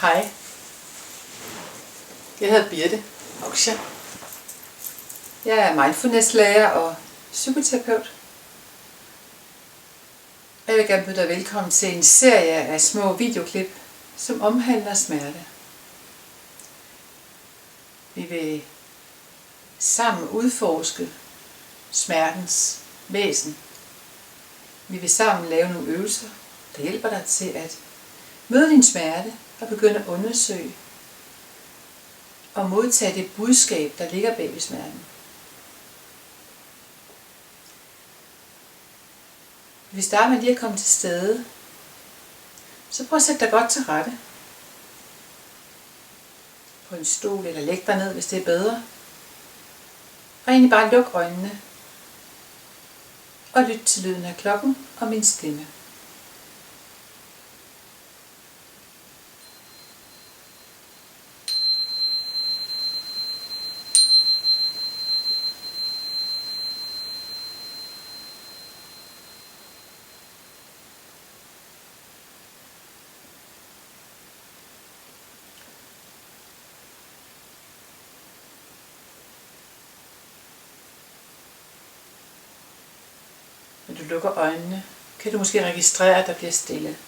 Hej. Jeg hedder Birte Oksja. Jeg er mindfulness-lærer og psykoterapeut. Jeg vil gerne byde dig velkommen til en serie af små videoklip, som omhandler smerte. Vi vil sammen udforske smertens væsen. Vi vil sammen lave nogle øvelser, der hjælper dig til at møde din smerte og begynde at undersøge og modtage det budskab, der ligger bag ved smerten. Vi starter med lige at komme til stede. Så prøv at sætte dig godt til rette. På en stol eller læg dig ned, hvis det er bedre. Og egentlig bare luk øjnene. Og lyt til lyden af klokken og min stemme. Når du lukker øjnene, kan du måske registrere, at der bliver stille.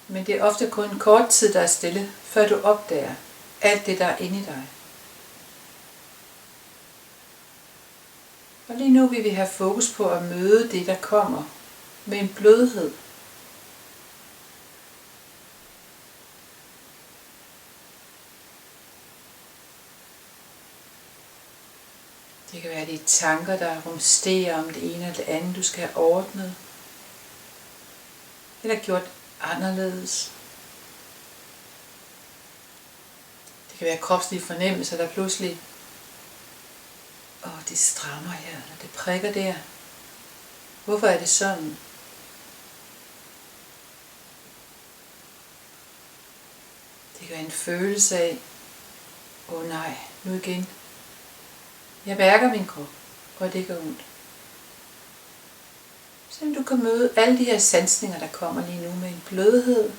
Men det er ofte kun en kort tid, der er stille, før du opdager alt det, der er inde i dig. Og lige nu vil vi have fokus på at møde det, der kommer, med en blødhed. Det kan være de tanker, der rumsterer om det ene eller det andet, du skal have ordnet. Eller gjort anderledes. Det kan være kropslige fornemmelser, der pludselig det strammer her, eller det prikker der. Hvorfor er det sådan? Det kan være en følelse af, nej, nu igen. Jeg mærker min krop, og det gør ondt. Så du kan møde alle de her sansninger, der kommer lige nu med en blødhed.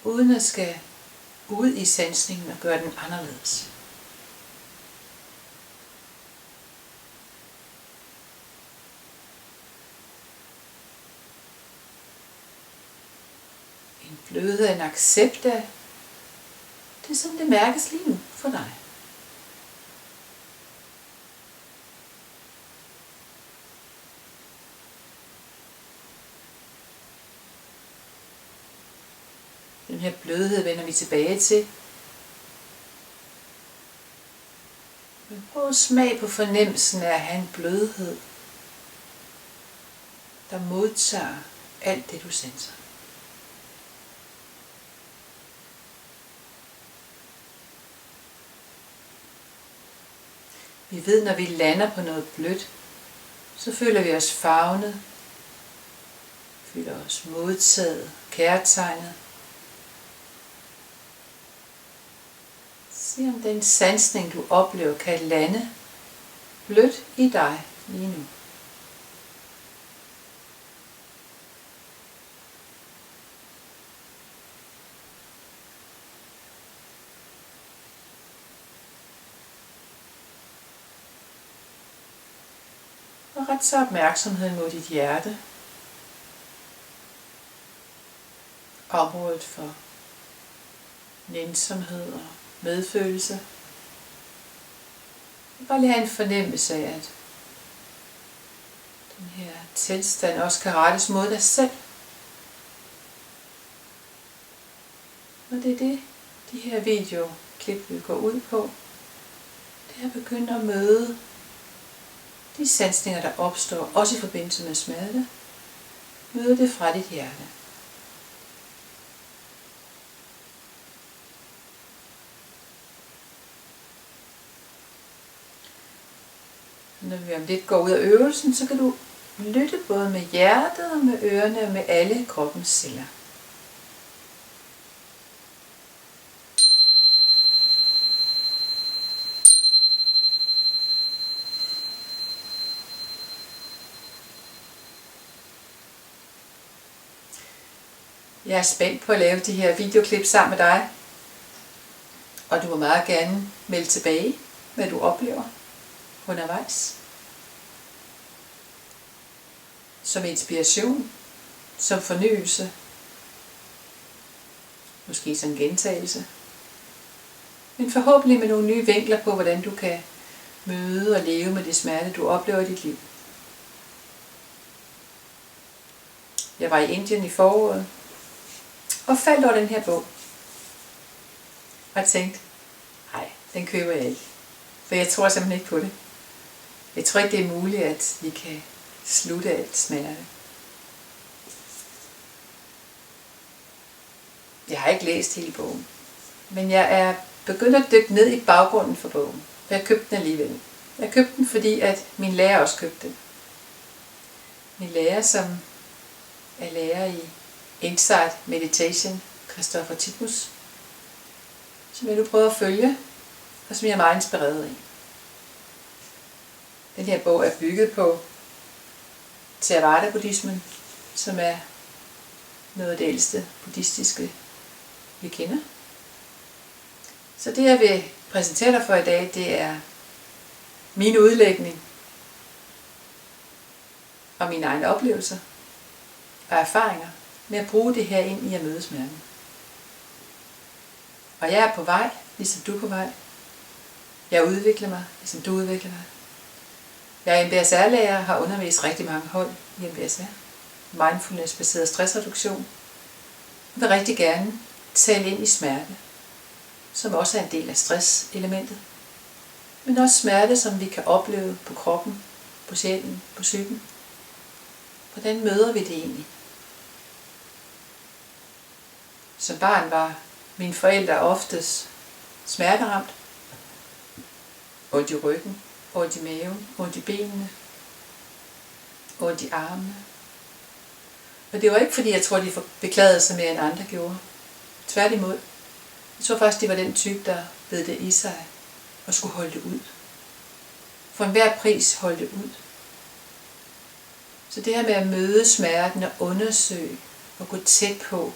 Uden at skal ud i sansningen og gøre den anderledes. En blødhed, en accept af, det er sådan, det mærkes lige nu for dig. Den her blødhed vender vi tilbage til. Men prøv at smage på fornemmelsen af at have en blødhed, der modtager alt det, du sanser. Vi ved, når vi lander på noget blødt, så føler vi os favnet, føler os modtaget, kærtegnet. Se om den sansning, du oplever, kan lande blødt i dig lige nu. Og ret så opmærksomheden mod dit hjerte. Området for nænsomhed og medfølelse. Jeg bare lige have en fornemmelse af, at den her tilstand også kan rettes mod dig selv. Og det er det, de her videoklip vil gå ud på. Det er at begynde at møde de sansninger, der opstår, også i forbindelse med smerte. Møde det fra dit hjerte. Når vi om lidt går ud af øvelsen, så kan du lytte både med hjertet og med ørerne og med alle kroppens celler. Jeg er spændt på at lave de her videoklip sammen med dig. Og du må meget gerne melde tilbage, hvad du oplever undervejs. Som inspiration, som fornyelse, måske som gentagelse. Men forhåbentlig med nogle nye vinkler på, hvordan du kan møde og leve med det smerte, du oplever i dit liv. Jeg var i Indien i foråret og faldt over den her bog. Og tænkte, nej, den køber jeg ikke. For jeg tror simpelthen ikke på det. Jeg tror ikke, det er muligt, at vi kan slutte alt smerte. Jeg har ikke læst hele bogen. Men jeg er begyndt at dykke ned i baggrunden for bogen. For jeg købte den alligevel. Jeg købte den, fordi at min lærer også købte den. Min lærer, som er lærer i Insight Meditation, Christopher Titmus, som jeg nu prøver at følge, og som jeg er meget inspireret af. Den her bog er bygget på Theravada-buddhismen, som er noget af det ældste buddhistiske, vi kender. Så det, jeg vil præsentere dig for i dag, det er min udlægning og mine egne oplevelser og erfaringer med at bruge det her ind i at møde smerten. Og jeg er på vej, ligesom du er på vej. Jeg udvikler mig, ligesom du udvikler dig. Jeg er MBSR-lærer og har undervist rigtig mange hold i MBSR. Mindfulness-baseret stressreduktion. Jeg vil rigtig gerne tale ind i smerte, som også er en del af stresselementet. Men også smerte, som vi kan opleve på kroppen, på sjælen, på psyken. Hvordan møder vi det egentlig? Som barn var mine forældre oftest smerteramt. Ondt i ryggen, ondt i maven, ondt i benene, ondt i armene. Og det var ikke fordi, jeg tror, de beklagede sig mere end andre gjorde. Tværtimod. Jeg tror faktisk, de var den type, der ved det i sig og skulle holde det ud. For enhver pris holde det ud. Så det her med at møde smerten og undersøge og gå tæt på,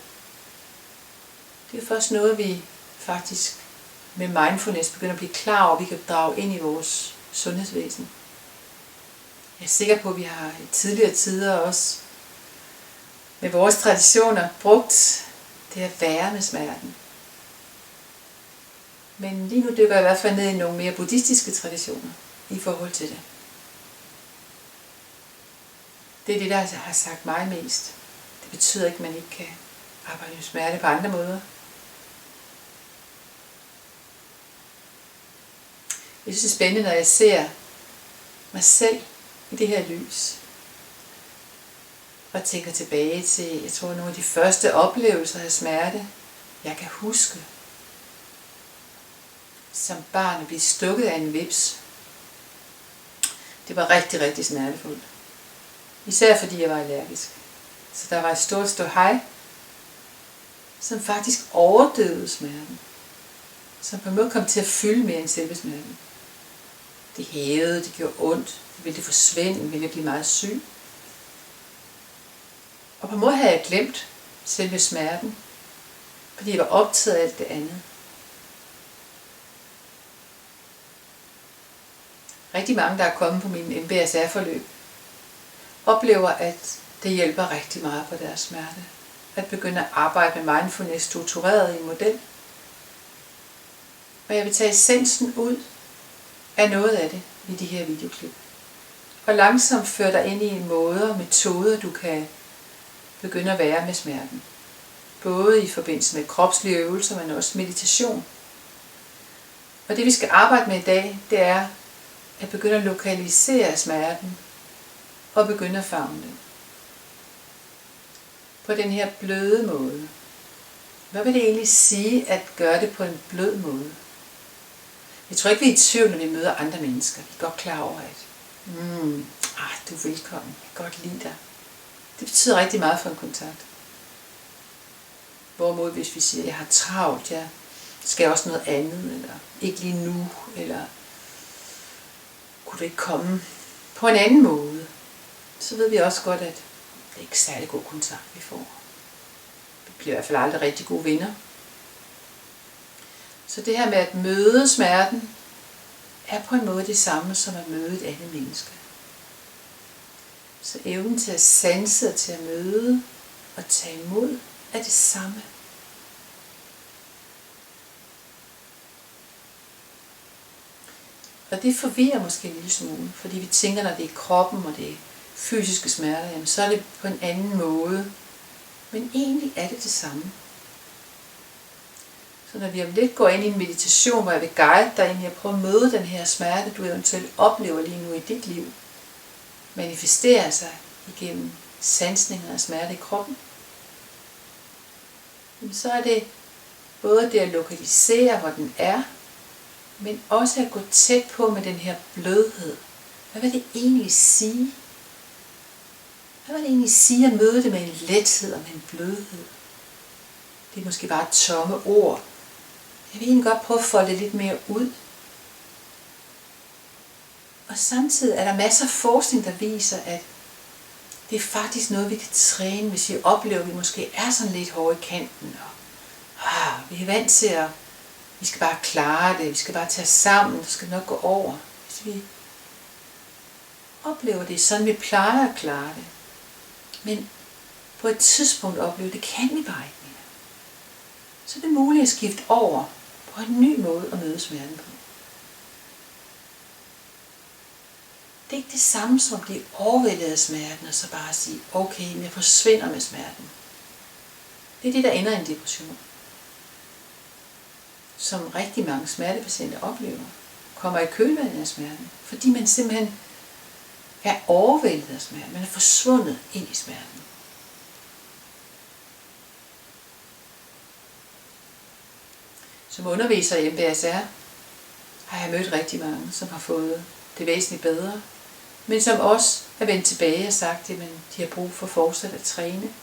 det er først noget, vi faktisk med mindfulness begynder at blive klar over, vi kan drage ind i vores sundhedsvæsen. Jeg er sikker på, at vi har i tidligere tider også med vores traditioner brugt det at være med smerten. Men lige nu dykker jeg i hvert fald ned i nogle mere buddhistiske traditioner i forhold til det. Det er det, der har sagt mig mest. Det betyder ikke, at man ikke kan arbejde med smerte på andre måder. Jeg synes, det er spændende, når jeg ser mig selv i det her lys. Og tænker tilbage til, jeg tror, nogle af de første oplevelser af smerte, jeg kan huske. Som barn at blive stukket af en hveps. Det var rigtig, rigtig smertefuldt. Især fordi jeg var allergisk. Så der var et stort ståhej, som faktisk overdøvede smerten. Som på en måde kom til at fylde mere end selve smerten. Det hævede, det gjorde ondt, det ville forsvinde, ville jeg blive meget syg. Og på en måde havde jeg glemt selve smerten, fordi jeg var optaget af alt det andet. Rigtig mange, der er kommet på min MBSR-forløb, oplever, at det hjælper rigtig meget på deres smerte. At begynde at arbejde med mindfulness struktureret i en model. Og jeg vil tage essensen ud af noget af det i de her videoklip. Og langsomt føre dig ind i måder og metoder, du kan begynde at være med smerten. Både i forbindelse med kropslige øvelser, men også meditation. Og det vi skal arbejde med i dag, det er at begynde at lokalisere smerten og begynde at favne den. På den her bløde måde. Hvad vil det egentlig sige at gøre det på en blød måde? Jeg tror ikke, vi er i tvivl, når vi møder andre mennesker. Vi er godt klar over, at du er velkommen. Jeg kan godt lide dig. Det betyder rigtig meget for en kontakt. Hvorimod hvis vi siger, at jeg har travlt, jeg skal også noget andet, eller ikke lige nu, eller kunne du ikke komme på en anden måde, så ved vi også godt, at det ikke er særlig god kontakt, vi får. Det bliver i hvert fald aldrig rigtig gode venner. Så det her med at møde smerten, er på en måde det samme som at møde et andet menneske. Så evnen til at sanse og til at møde og tage imod er det samme. Og det forvirrer måske en lille smule, fordi vi tænker, når det er kroppen og det er fysiske smerter, jamen så er det på en anden måde. Men egentlig er det det samme. Så når vi om lidt går ind i en meditation, hvor jeg vil guide dig ind i at prøve at møde den her smerte, du eventuelt oplever lige nu i dit liv, manifesterer sig igennem sansningen af smerte i kroppen, så er det både det at lokalisere, hvor den er, men også at gå tæt på med den her blødhed. Hvad vil det egentlig sige? Hvad vil det egentlig sige at møde det med en lethed og med en blødhed? Det er måske bare tomme ord. Jeg vil egentlig godt prøve at folde det lidt mere ud. Og samtidig er der masser af forskning, der viser, at det er faktisk noget, vi kan træne, hvis vi oplever, at vi måske er sådan lidt hårde i kanten. Og vi er vant til at, vi skal bare klare det, vi skal bare tage os sammen, det skal nok gå over. Hvis vi oplever det sådan, vi plejer at klare det, men på et tidspunkt oplever det, kan vi bare ikke mere. Så det er muligt at skifte over på en ny måde at møde smerten på. Det er ikke det samme som at blive overvældet af smerten, og så bare sige, okay, men jeg forsvinder med smerten. Det er det, der ender i en depression. Som rigtig mange smertepatienter oplever, kommer i kølvandet af smerten, fordi man simpelthen er overvældet af smerten, man er forsvundet ind i smerten. Som underviser i MBSR har jeg mødt rigtig mange, som har fået det væsentligt bedre, men som også er vendt tilbage og sagt, at de har brug for fortsat at træne,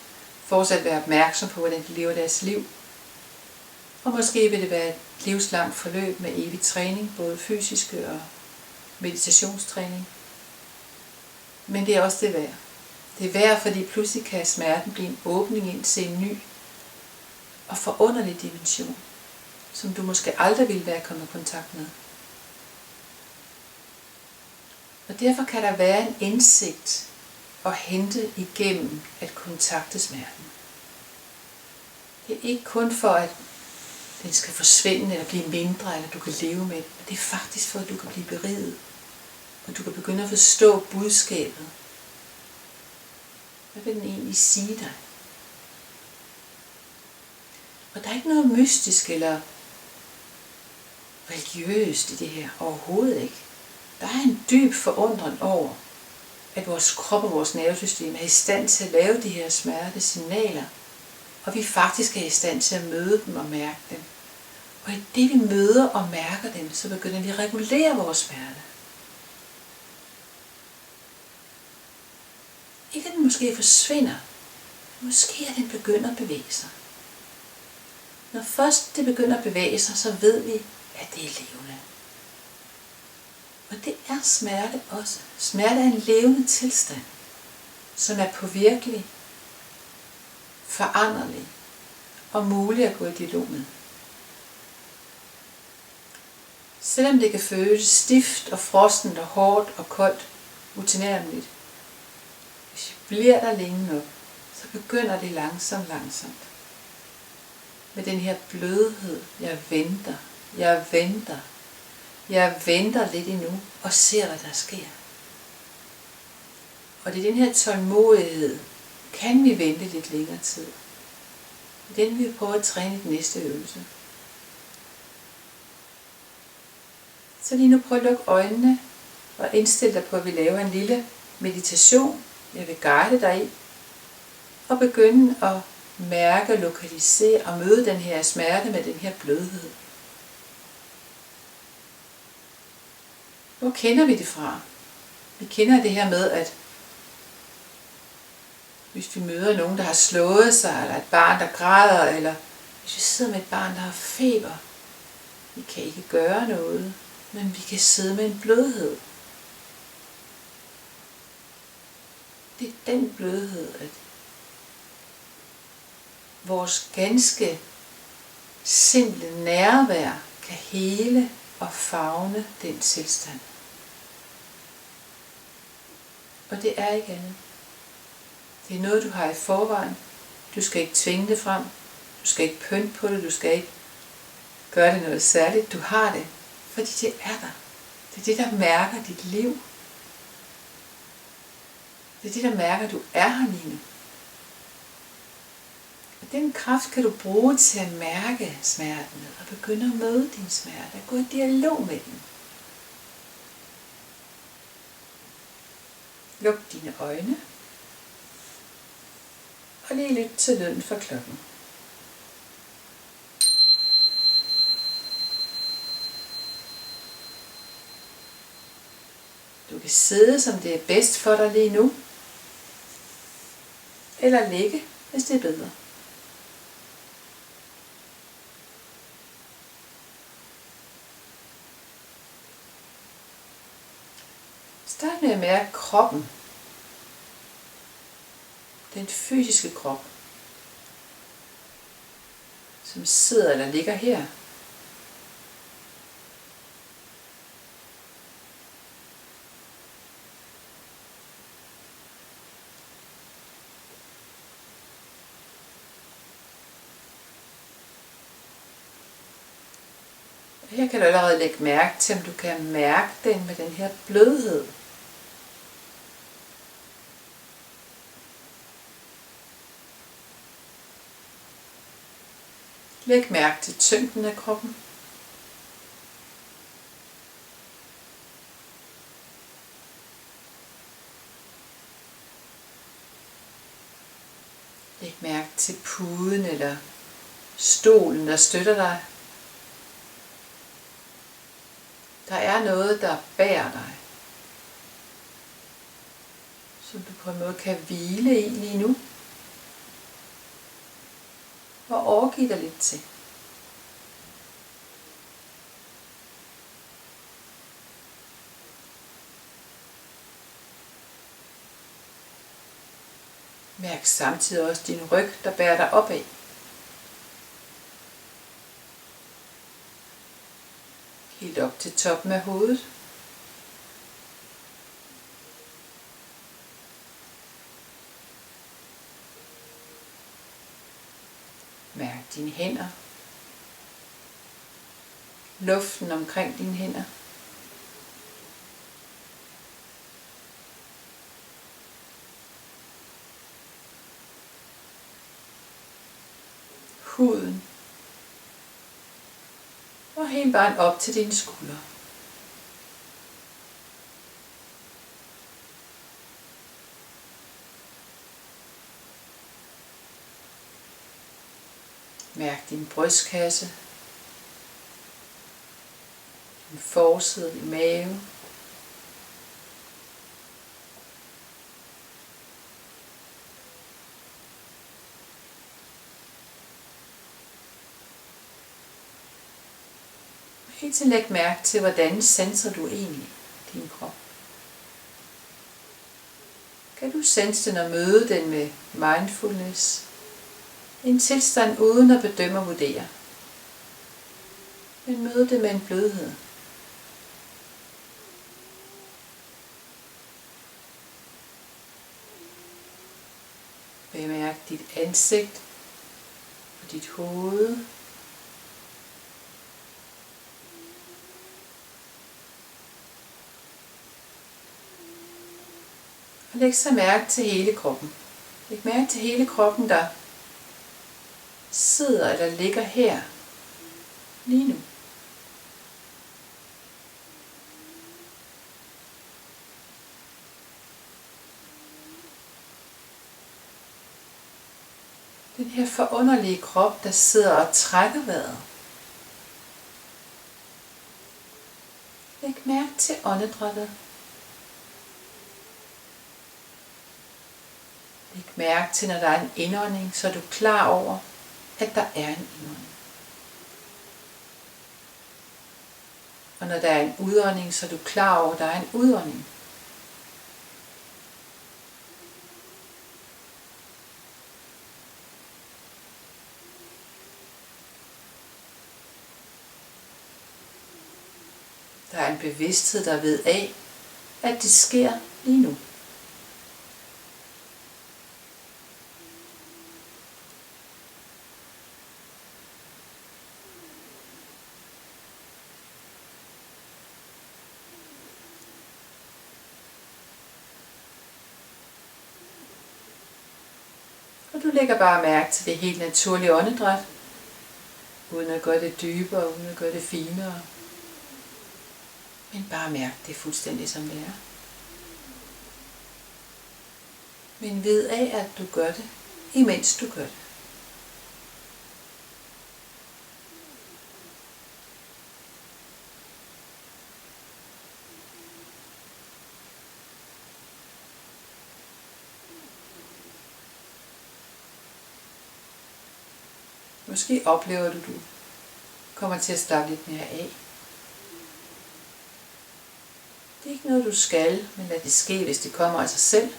fortsat at være opmærksom på, hvordan de lever deres liv. Og måske vil det være et livslangt forløb med evig træning, både fysisk og meditationstræning. Men det er også det værd. Det er værd, fordi pludselig kan smerten blive en åbning ind til en ny og forunderlig dimension, som du måske aldrig ville være kommet i kontakt med. Og derfor kan der være en indsigt at hente igennem at kontakte smerten. Det er ikke kun for, at den skal forsvinde eller blive mindre, eller du kan leve med det, men det er faktisk for, at du kan blive beriget, og du kan begynde at forstå budskabet. Hvad vil den egentlig sige dig? Og der er ikke noget mystisk eller religiøst i det her, overhovedet ikke. Der er en dyb forundring over, at vores krop og vores nervesystem er i stand til at lave de her smertesignaler, og vi faktisk er i stand til at møde dem og mærke dem. Og i det vi møder og mærker dem, så begynder vi at regulere vores smerte. Ikke at den måske forsvinder, måske at den begynder at bevæge sig. Når først det begynder at bevæge sig, så ved vi, at det er levende. Og det er smerte også. Smerte er en levende tilstand, som er påvirkelig, foranderlig og mulig at gå i dialog med. Selvom det kan føles stift og frostent og hårdt og koldt, utilnærmeligt, hvis vi bliver der længe nok, så begynder det langsomt. Med den her blødhed, jeg venter lidt endnu og ser, hvad der sker. Og det er den her tålmodighed, kan vi vente lidt længere tid. Den vil vi prøve at træne i den næste øvelse. Så lige nu prøv at lukke øjnene og indstil dig på, at vi laver en lille meditation. Jeg vil guide dig i og begynde at mærke, lokalisere og møde den her smerte med den her blødhed. Hvor kender vi det fra? Vi kender det her med, at hvis vi møder nogen, der har slået sig, eller et barn, der græder, eller hvis vi sidder med et barn, der har feber, vi kan ikke gøre noget, men vi kan sidde med en blødhed. Det er den blødhed, at vores ganske simple nærvær kan hele og favne den tilstand. Og det er ikke andet. Det er noget, du har i forvejen. Du skal ikke tvinge det frem. Du skal ikke pynte på det. Du skal ikke gøre det noget særligt. Du har det, fordi det er der. Det er det, der mærker dit liv. Det er det, der mærker, at du er her lige nu. Og den kraft kan du bruge til at mærke smerten og begynde at møde din smerte og gå i dialog med den. Luk dine øjne og lige lyt til lyden fra klokken. Du kan sidde, som det er bedst for dig lige nu, eller ligge, hvis det er bedre. Start med at mærke kroppen. Den fysiske krop, som sidder eller ligger her. Her kan du allerede lægge mærke til, om du kan mærke den med den her blødhed. Læg mærke til tyngden af kroppen. Læg mærke til puden eller stolen, der støtter dig. Der er noget, der bærer dig, som du på en måde kan hvile i lige nu og overgive dig lidt til. Mærk samtidig også din ryg, der bærer dig opad. Helt op til toppen af hovedet. Mærk dine hænder. Luften omkring dine hænder. Huden. Og hele vejen op til dine skuldre. Mærk din brystkasse, din forside i mave, helt til læg mærke til, hvordan senser du egentlig din krop. Kan du sense den og møde den med mindfulness? En tilstand uden at bedømme og vurdere. Men møde det med en blødhed. Bemærk dit ansigt og dit hoved. Og læg så mærke til hele kroppen. Læg mærke til hele kroppen, der sidder eller ligger her lige nu. Den her forunderlige krop, der sidder og trækker vejret. Læg mærke til åndedrættet. Læg mærke til, når der er en indånding, så er du klar over, at der er en indånding. Og når der er en udånding, så er du klar over, at der er en udånding. Der er en bevidsthed, der ved af, at det sker lige nu. Og du lægger bare mærke til det helt naturlige åndedræt, uden at gøre det dybere, uden at gøre det finere. Men bare mærk det fuldstændig som det er. Men ved af, at du gør det, imens du gør det. Måske oplever du kommer til at slappe lidt mere af. Det er ikke noget, du skal, men lad det ske, hvis det kommer af sig selv.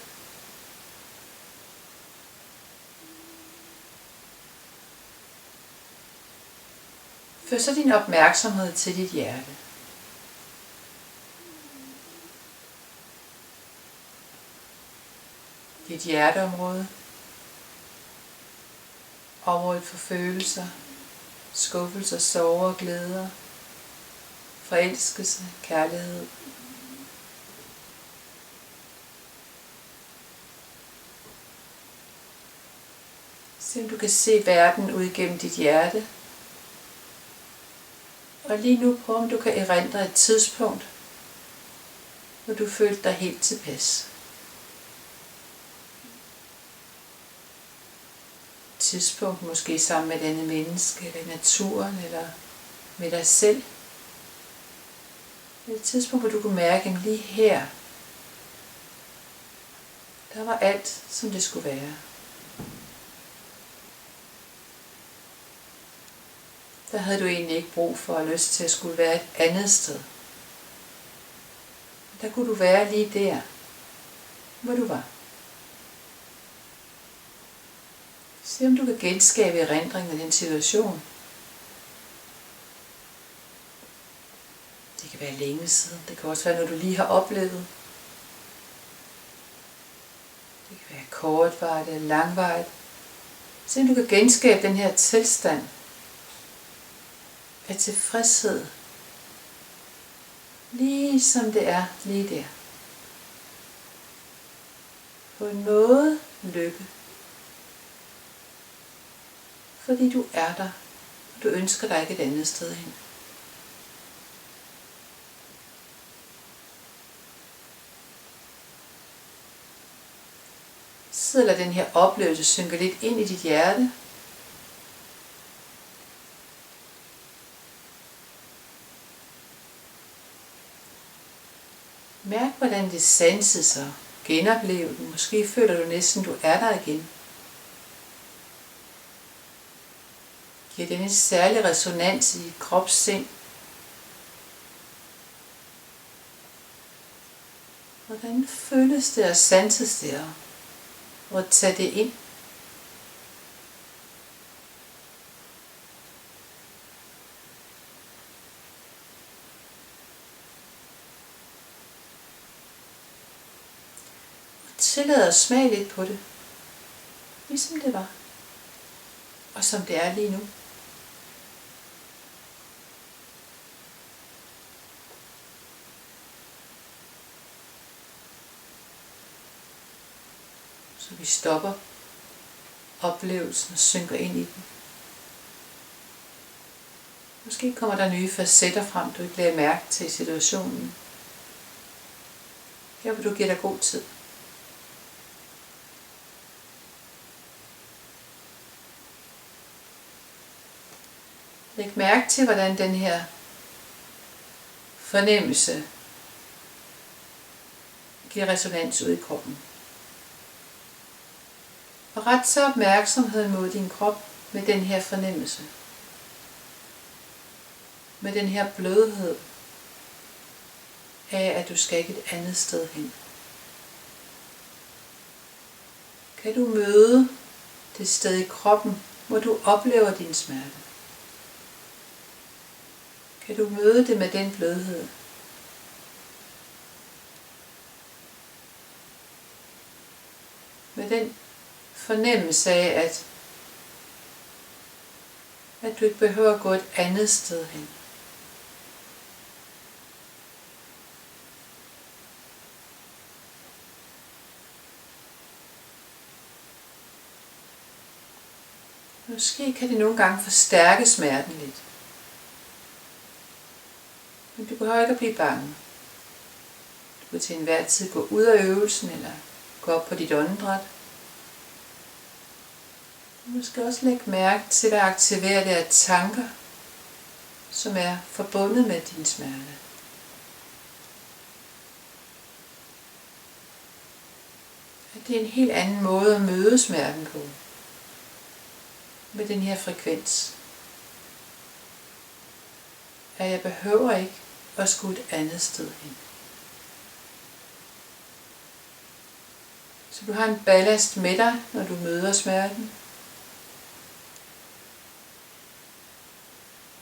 Før så din opmærksomhed til dit hjerte. Dit hjerteområde. Området for følelser, skuffelser, sorger, glæder, forelskelse, kærlighed. Se om du kan se verden ud igennem dit hjerte. Og lige nu prøv om du kan erindre et tidspunkt, hvor du følte dig helt tilpas. Tidspunkt måske sammen med et andet menneske, eller i naturen, eller med dig selv. Et tidspunkt, hvor du kunne mærke, at lige her, der var alt, som det skulle være. Der havde du egentlig ikke brug for at lyst til at skulle være et andet sted. Der kunne du være lige der, hvor du var. Se om du kan genskabe erindringen af den situation. Det kan være længe siden. Det kan også være noget, du lige har oplevet. Det kan være kortvarigt eller langvarigt. Se om du kan genskabe den her tilstand af tilfredshed. Lige som det er lige der. På en måde lykke. Fordi du er der, og du ønsker dig ikke et andet sted hen. Så lad den her oplevelse synke lidt ind i dit hjerte. Mærk, hvordan det sansede sig. Genoplev den. Måske føler du næsten, du er der igen. Giver den en særlig resonans i kropssind. Hvordan føles det og sanses det og tage det ind? Og tillad at smage lidt på det, ligesom det var, og som det er lige nu. Så vi stopper oplevelsen og synker ind i den. Måske kommer der nye facetter frem, du ikke lagde mærke til i situationen. Her vil du give dig god tid. Læg mærke til, hvordan den her fornemmelse giver resonans ud i kroppen. Og ret så opmærksomheden mod din krop med den her fornemmelse. Med den her blødhed af, at du skal ikke et andet sted hen. Kan du møde det sted i kroppen, hvor du oplever din smerte? Kan du møde det med den blødhed? med den fornemmelse af, at du ikke behøver at gå et andet sted hen. Måske kan det nogle gange forstærke smerten lidt. Men du behøver ikke at blive bange. Du kan til enhver tid gå ud af øvelsen eller gå op på dit åndedræt. Du skal også lægge mærke til, hvad aktiverer det af tanker, som er forbundet med din smerte. At det er en helt anden måde at møde smerten på. Med den her frekvens. At jeg behøver ikke at skulle et andet sted hen. Så du har en ballast med dig, når du møder smerten.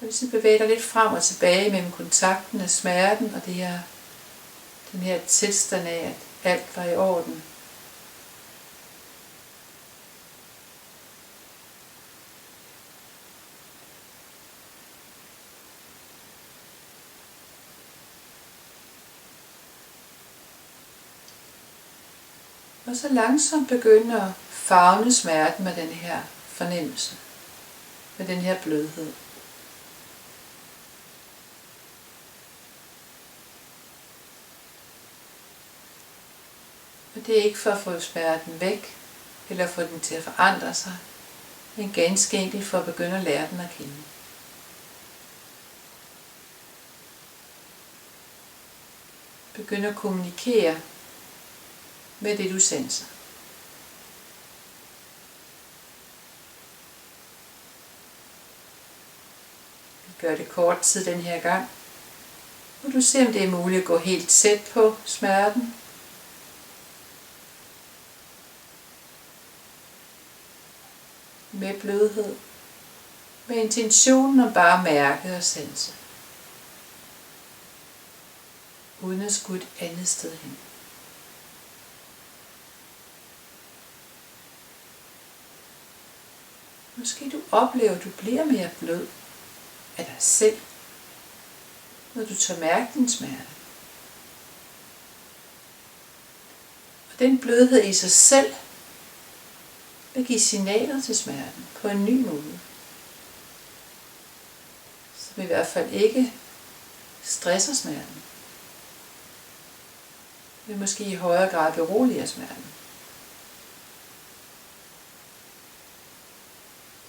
Og hvis du bevæger dig lidt frem og tilbage mellem kontakten af smerten og den her tilstand af, at alt var i orden. Og så langsomt begynde at favne smerten med den her fornemmelse. Med den her blødhed. Og det er ikke for at få smerten væk, eller få den til at forandre sig, men ganske enkelt for at begynde at lære den at kende. Begynde at kommunikere med det du sanser. Vi gør det kort tid den her gang, og du ser om det er muligt at gå helt tæt på smerten. Med blødhed, med intentionen om bare at mærke og sanse, uden at skulle et andet sted hen. Måske du oplever, at du bliver mere blød af dig selv, når du tør mærke din smerte. Og den blødhed i sig selv vil give signaler til smerten på en ny måde. Som i hvert fald ikke stresser smerten. Men måske i højere grad beroliger smerten.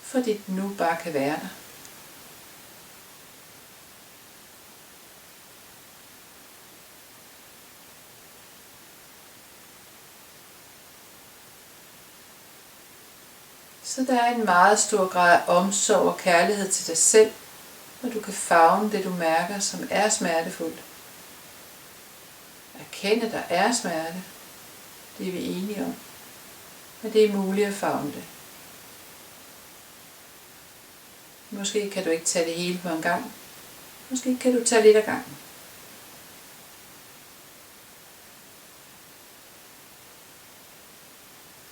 Fordi den nu bare kan være der. Så der er en meget stor grad af omsorg og kærlighed til dig selv, når du kan favne det du mærker, som er smertefuldt. Erkende, der er smerte. Det er vi enige om. Men det er muligt at favne det. Måske kan du ikke tage det hele på en gang. Måske kan du tage lidt af gangen.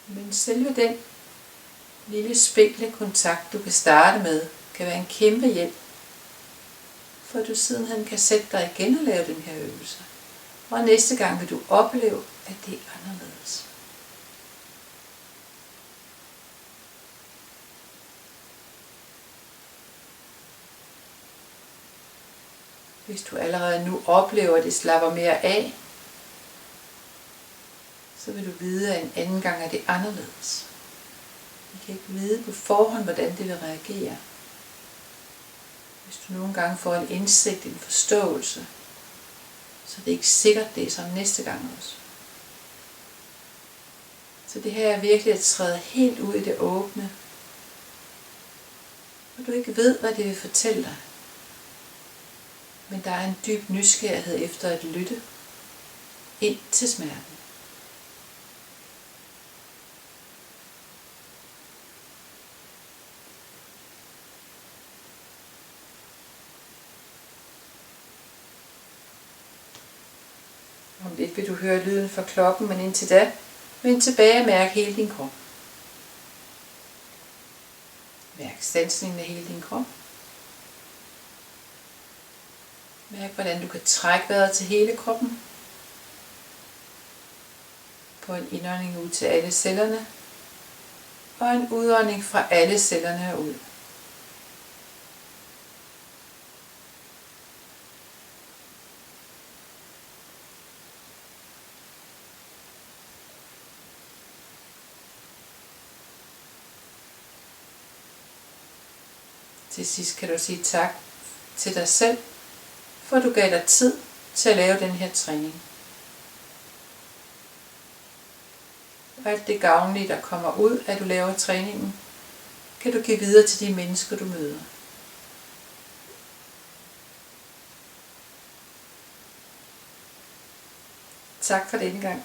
Men selve den lille spinkle kontakt, du kan starte med, kan være en kæmpe hjælp. For at du sidenhen kan sætte dig igen og lave den her øvelse. Og næste gang vil du opleve, at det er anderledes. Hvis du allerede nu oplever, at det slapper mere af, så vil du vide, at en anden gang er det anderledes. Vi kan ikke vide på forhånd, hvordan det vil reagere. Hvis du nogle gange får en indsigt, en forståelse, så det er ikke sikkert, det er sådan næste gang også. Så det her er virkelig at træde helt ud i det åbne, og du ikke ved, hvad det vil fortælle dig. Men der er en dyb nysgerrighed efter at lytte ind til smerten. Om lidt vil du høre lyden fra klokken, men indtil da, Vend tilbage og mærk hele din krop. Mærk standsningen af hele din krop. Mærk, hvordan du kan trække vejret til hele kroppen. På en indånding ud til alle cellerne. Og en udånding fra alle cellerne og ud. Til sidst kan du sige tak til dig selv, for du gav dig tid til at lave den her træning. Og alt det gavnlige, der kommer ud, at du laver træningen, kan du give videre til de mennesker, du møder. Tak for denne gang.